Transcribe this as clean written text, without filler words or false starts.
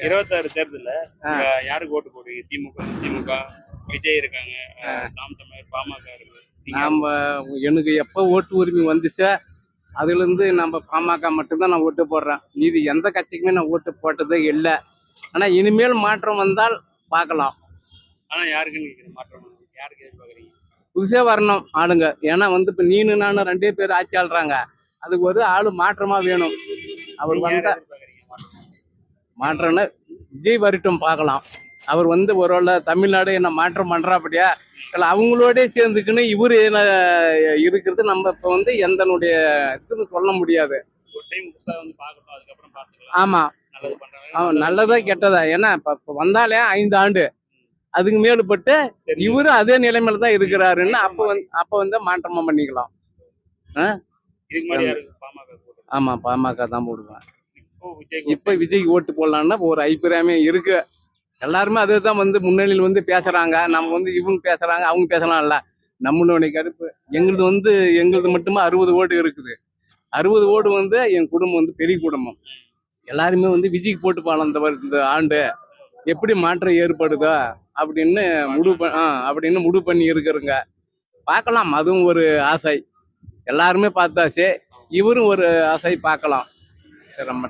26 தேர்தல்ல யாருக்கு ஓட்டு போடுவீங்க? திமுக, விஜய் இருக்காங்க, நாம் தமிழர், பாமக இருக்கு. நாம எனக்கு எப்போ ஓட்டு உரிமை வந்துச்சோ அதுல இருந்து நம்ம பாமக மட்டும்தான் நான் ஓட்டு போடுறேன். மீதி எந்த கட்சிக்குமே நான் ஓட்டு போட்டதே இல்லை. ஆனா இனிமேல் மாற்றம் வந்தால் பார்க்கலாம். ஆனா யாருக்குன்னு மாற்றம் யாருக்கு எதிர்பார்க்குறீங்க? புதுசே வரணும் ஆளுங்க. ஏன்னா இப்ப நீனு நானும் 2 பேர் ஆட்சி ஆள்றாங்க. அதுக்கு ஒரு ஆளு மாற்றமா வேணும். அவர் வந்தா மாற்றம்னா விஜய் வரட்டும் பார்க்கலாம். அவர் ஒருவேளை தமிழ்நாடு என்ன மாற்றம் பண்றாப்படியா இல்லை அவங்களோட சேர்ந்துக்குன்னு இவரு இருக்கிறது நம்ம இப்ப எந்தனுடைய இதுன்னு சொல்ல முடியாது. ஆமா, நல்லதா கெட்டதா? ஏன்னா இப்ப வந்தாலே 5 ஆண்டு அதுக்கு மேலுப்பட்டு இவரு அதே நிலைமையில தான் இருக்கிறாருன்னு அப்ப மாற்றமா பண்ணிக்கலாம். ஆமா, பாமக தான் போடுவேன். இப்ப விஜய்க்கு ஓட்டு போடலான்னா ஒரு அபிப்பிராயமே இருக்கு. எல்லாருமே அதுதான் முன்னணியில் பேசுறாங்க. நம்ம இவங்க பேசுறாங்க, அவங்க பேசலாம்ல. நம்மளுடைய கருப்பு எங்களுது மட்டுமே 60 ஓட்டு இருக்குது. 60 ஓடு என் குடும்பம் பெரிய குடும்பம். எல்லாருமே விஜய்க்கு போட்டு போகலாம். இந்த ஆண்டு எப்படி மாற்றம் ஏற்படுதோ அப்படின்னு முடிவு பண்ணி இருக்கிறுங்க. பார்க்கலாம். அதுவும் ஒரு ஆசை. எல்லாருமே பார்த்தாச்சு. இவரும் ஒரு ஆசை பார்க்கலாம். ரொம்ப